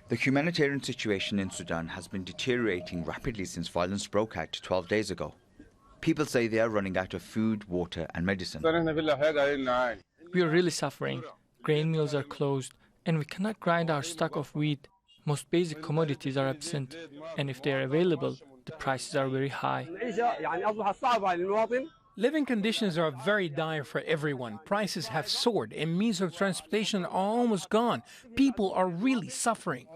The humanitarian situation in Sudan has been deteriorating rapidly since violence broke out 12 days ago. People say they are running out of food, water and medicine. We are really suffering. Grain mills are closed, and we cannot grind our stock of wheat. Most basic commodities are absent, and if they are available, the prices are very high. Living conditions are very dire for everyone. Prices have soared and means of transportation are almost gone. People are really suffering.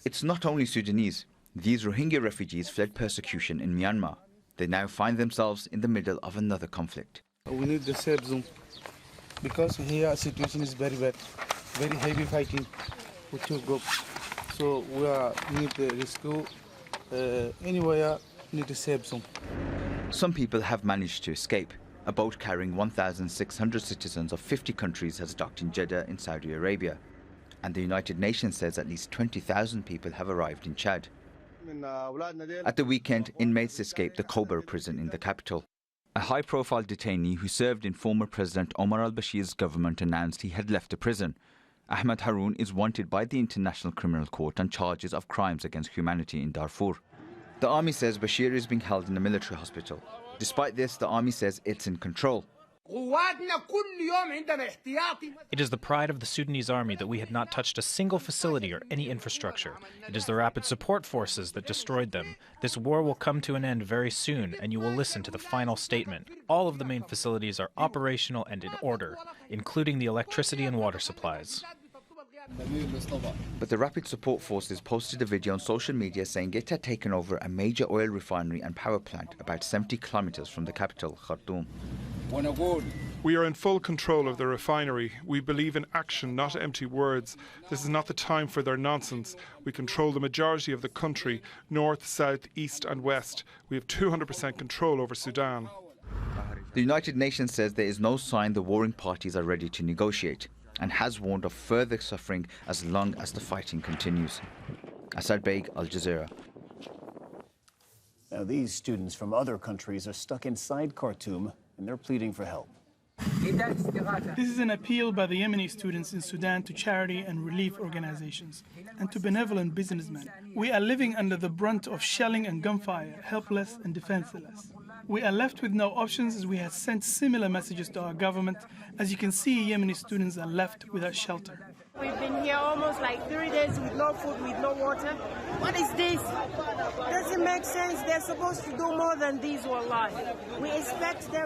It's not only Sudanese. These Rohingya refugees fled persecution in Myanmar. They now find themselves in the middle of another conflict. We need the safe zone because here situation is very bad, very heavy fighting with two groups. So we need the rescue anywhere, need a safe zone. Some people have managed to escape. A boat carrying 1,600 citizens of 50 countries has docked in Jeddah in Saudi Arabia. And the United Nations says at least 20,000 people have arrived in Chad. At the weekend, inmates escaped the Kobar prison in the capital. A high-profile detainee who served in former President Omar al-Bashir's government announced he had left the prison. Ahmed Haroun is wanted by the International Criminal Court on charges of crimes against humanity in Darfur. The army says Bashir is being held in a military hospital. Despite this, the army says it's in control. It is the pride of the Sudanese army that we had not touched a single facility or any infrastructure. It is the rapid support forces that destroyed them. This war will come to an end very soon, and you will listen to the final statement. All of the main facilities are operational and in order, including the electricity and water supplies. But the Rapid Support Forces posted a video on social media saying it had taken over a major oil refinery and power plant about 70 kilometers from the capital, Khartoum. We are in full control of the refinery. We believe in action, not empty words. This is not the time for their nonsense. We control the majority of the country, north, south, east and west. We have 200% control over Sudan. The United Nations says there is no sign the warring parties are ready to negotiate, and has warned of further suffering as long as the fighting continues. Baig, Al Jazeera. Now, these students from other countries are stuck inside Khartoum, and they're pleading for help. This is an appeal by the Yemeni students in Sudan to charity and relief organizations and to benevolent businessmen. We are living under the brunt of shelling and gunfire, helpless and defenseless. We are left with no options as we have sent similar messages to our government. As you can see, Yemeni students are left without shelter. We've been here almost like 3 days with no food, with no water. What is this? Doesn't make sense. They're supposed to do more than this, wallahi. We expect them.